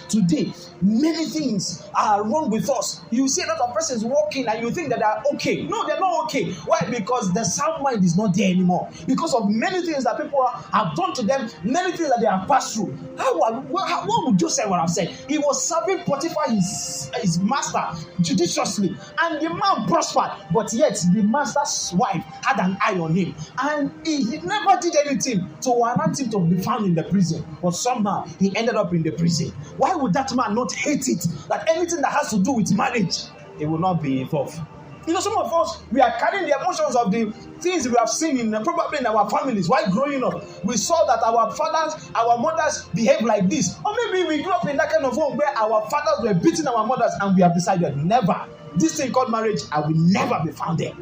today, many things are wrong with us. You see a lot of persons walking and you think that they are okay. No, they're not okay. Why? Because the sound mind is not there anymore. Because of many things that people have done to them, many things that they have passed through. What would Joseph have said? He was serving Potiphar, his master, judiciously, and the man prospered, but yet the master's wife had an eye on him, and he never did anything to warrant him to be found in the prison, but somehow he ended up in the prison. Why would that man not hate it, that anything that has to do with marriage, it will not be involved? You know, some of us, we are carrying the emotions of the things we have seen probably in our families while growing up. We saw that our fathers, our mothers behave like this. Or maybe we grew up in that kind of home where our fathers were beating our mothers, and we have decided, never, this thing called marriage, I will never be found there.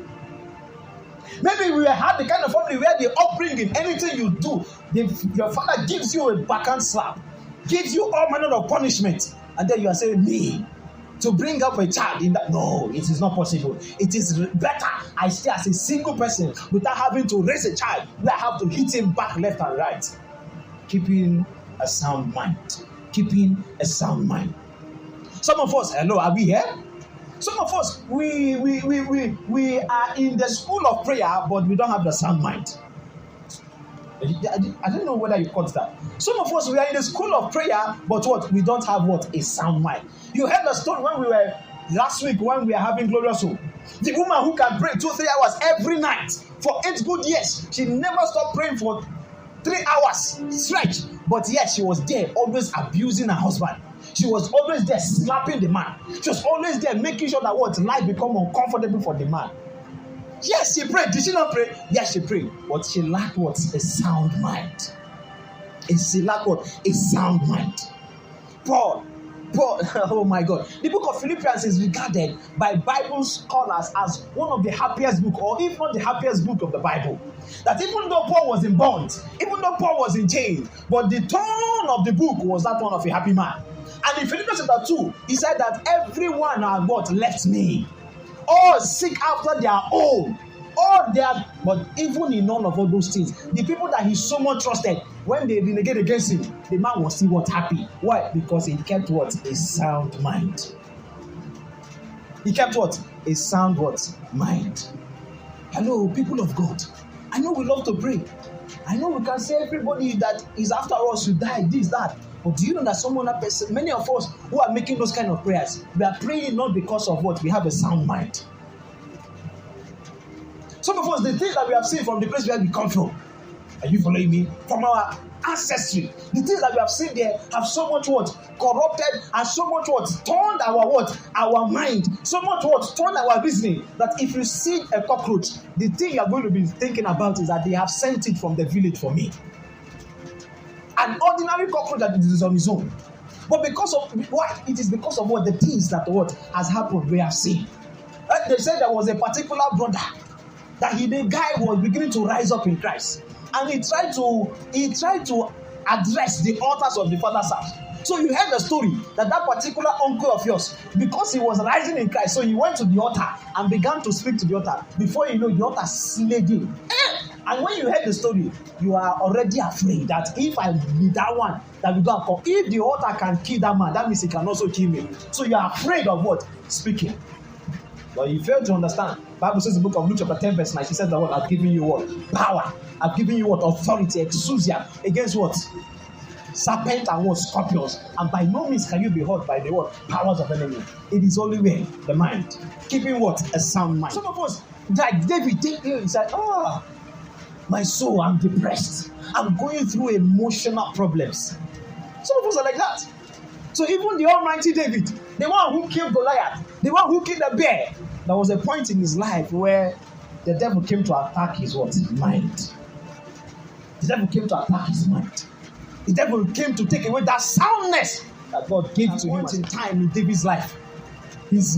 Maybe we had the kind of family where the upbringing, anything you do, your father gives you a backhand slap, gives you all manner of punishment, and then you are saying, me, to bring up a child in that. No, it is not possible. It is better I stay as a single person without having to raise a child where I have to hit him back left and right. Keeping a sound mind. Keeping a sound mind. Some of us, hello, are we here? Some of us, we are in the school of prayer, but we don't have the sound mind. I don't know whether you caught that. Some of us, we are in the school of prayer, but what? We don't have what? A sound mind. You heard the story when we were last week when we are having Glorious Hope. The woman who can pray 2-3 hours every night for 8 good years. She never stopped praying for 3 hours stretch, but yet she was there always abusing her husband. She was always there slapping the man. She was always there making sure that what? Life become uncomfortable for the man. Yes, she prayed. Did she not pray? Yes, she prayed. But she lacked what? A sound mind. She lacked what? A sound mind. Paul, oh my God. The book of Philippians is regarded by Bible scholars as one of the happiest books, or if not the happiest book of the Bible. That even though Paul was in bonds, even though Paul was in jail, but the tone of the book was that one of a happy man. And in Philippians chapter 2, he said that everyone had what? Left me. All seek after their own. But even in none of all those things, the people that he so much trusted, when they renegade against him, the man was still what? Happy. Why? Because he kept what? A sound mind. He kept what? A sound what? Mind. Hello, people of God. I know we love to pray. I know we can say everybody that is after us should die, this, that. But do you know that someone, many of us who are making those kind of prayers, we are praying not because of what? We have a sound mind. Some of us, the things that we have seen from the place where we come from, are you following me? From our ancestry, the things that we have seen there have so much what? Corrupted, and so much what? Turned our what? Our mind. So much what? Turned our reasoning, that if you see a cockroach, the thing you are going to be thinking about is that they have sent it from the village for me. An ordinary cockroach that is on his own. But because of why? It is because of what? The things that what has happened we have seen. They said there was a particular brother that the guy was beginning to rise up in Christ. And he tried to address the altars of the father's house. So you heard the story that particular uncle of yours, because he was rising in Christ, so he went to the altar and began to speak to the altar. Before you know, the altar slayed him. And when you heard the story, you are already afraid that if I be that one that will go and come, if the altar can kill that man, that means he can also kill me. So you are afraid of what? Speaking. But you fail to understand. The Bible says in the book of Luke chapter 10 verse 9, she says that what? I've given you what? Power. I've given you what? Authority, exousia, against what? Serpent and what? Scorpions. And by no means can you be hurt by the what? Powers of enemy. It is only where? The mind. Keeping what? A sound mind. Some of us, like David, he said, my soul, I'm depressed. I'm going through emotional problems. Some of us are like that. So even the Almighty David, the one who killed Goliath, the one who killed the bear, there was a point in his life where the devil came to attack his what? Mind. The devil came to attack his mind. The devil came to take away that soundness that God gave to him in time in David's life. His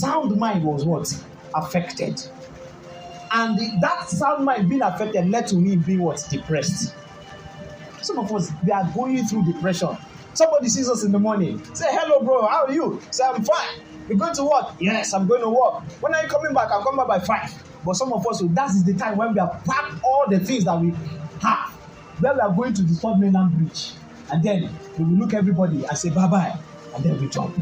sound mind was what? Affected. And that sound mind being affected led to him being what? Depressed. Some of us, we are going through depression. Somebody sees us in the morning. Say, hello bro, how are you? Say, I'm fine. You're going to work? Yes, I'm going to work. When are you coming back? I'm coming back by 5. But some of us, that is the time when we have packed all the things that we have. When we are going to the third mainland bridge. and then we will look everybody and say bye bye, and then we jump.